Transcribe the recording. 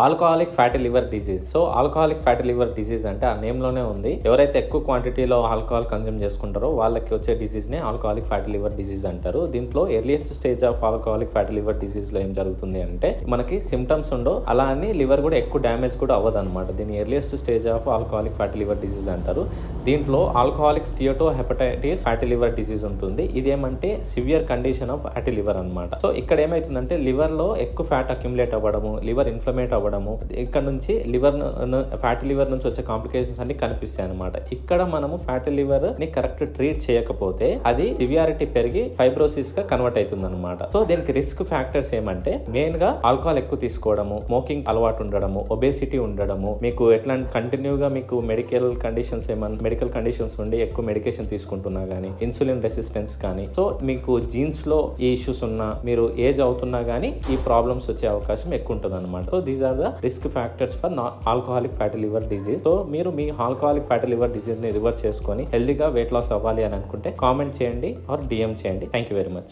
Alcoholic fatty liver disease. So alcoholic fatty liver disease అంటే ఆ name లోనే ఉంది. ఎవరైతే ఎక్కువ క్వాంటిటీలో ఆల్కహాల్ కన్జ్యూమ్ చేసుకుంటారో వాళ్ళకి వచ్చే డిసీజ్ నే ఆల్కహాలిక్ ఫ్యాటీ లివర్ డిసీజ్ అంటారు. దీంట్లో earliest stage of alcoholic fatty liver disease లో ఏం జరుగుతుంది అంటే మనకి సిమ్టమ్స్ ఉండవు, అలా అని లివర్ కూడా ఎక్కువ డ్యామేజ్ కూడా అవ్వదు అనమాట. దీన్ని earliest stage of alcoholic fatty liver disease అంటారు. దీంట్లో alcoholic steatohepatitis fatty liver disease ఉంటుంది. ఇదేమంటే severe condition of fatty liver అనమాట. సో ఇక్కడ ఏమైతుందంటే లివర్ లో ఎక్కువ ఫ్యాట్ అక్యుములేట్ అవ్వడము, లివర్ ఇన్ఫ్లమేట్ అవ్వడము, ఇక్కడ నుంచి లివర్ ఫ్యాటీ లివర్ నుంచి వచ్చే కాంప్లికేషన్స్ అన్ని కనిపిస్తాయి అనమాట. ఇక్కడ మనము ఫ్యాటీ లివర్ ని కరెక్ట్ ట్రీట్ చేయకపోతే అది సివియారిటీ పెరిగి ఫైబ్రోసిస్ గా కన్వర్ట్ అవుతుంది అనమాట. సో దీనికి రిస్క్ ఫ్యాక్టర్స్ ఏమంటే మెయిన్ గా ఆల్కహాల్ ఎక్కువ తీసుకోవడము, స్మోకింగ్ అలవాటు ఉండడము, ఒబేసిటీ ఉండడము, మీకు ఎట్లా కంటిన్యూగా మీకు మెడికల్ కండిషన్స్ ఉండి ఎక్కువ మెడికేషన్ తీసుకుంటున్నా గానీ, ఇన్సులిన్ రెసిస్టెన్స్ కానీ, సో మీకు జీన్స్ లో ఈ ఇష్యూస్ ఉన్నా, మీరు ఏజ్ అవుతున్నా గానీ ఈ ప్రాబ్లమ్స్ వచ్చే అవకాశం ఎక్కువ ఉంటుంది అనమాట. So these are the risk factors for alcoholic fatty liver disease. So మీరు మీ ఆల్కహాలిక్ ఫ్యాటీ లివర్ డిసీజ్ ని రివర్స్ చేసుకొని హెల్దీగా వెయిట్ లాస్ అవ్వాలి అని అనుకుంటే కామెంట్ చేయండి ఆర్ డిఎం చేయండి. Thank you very much.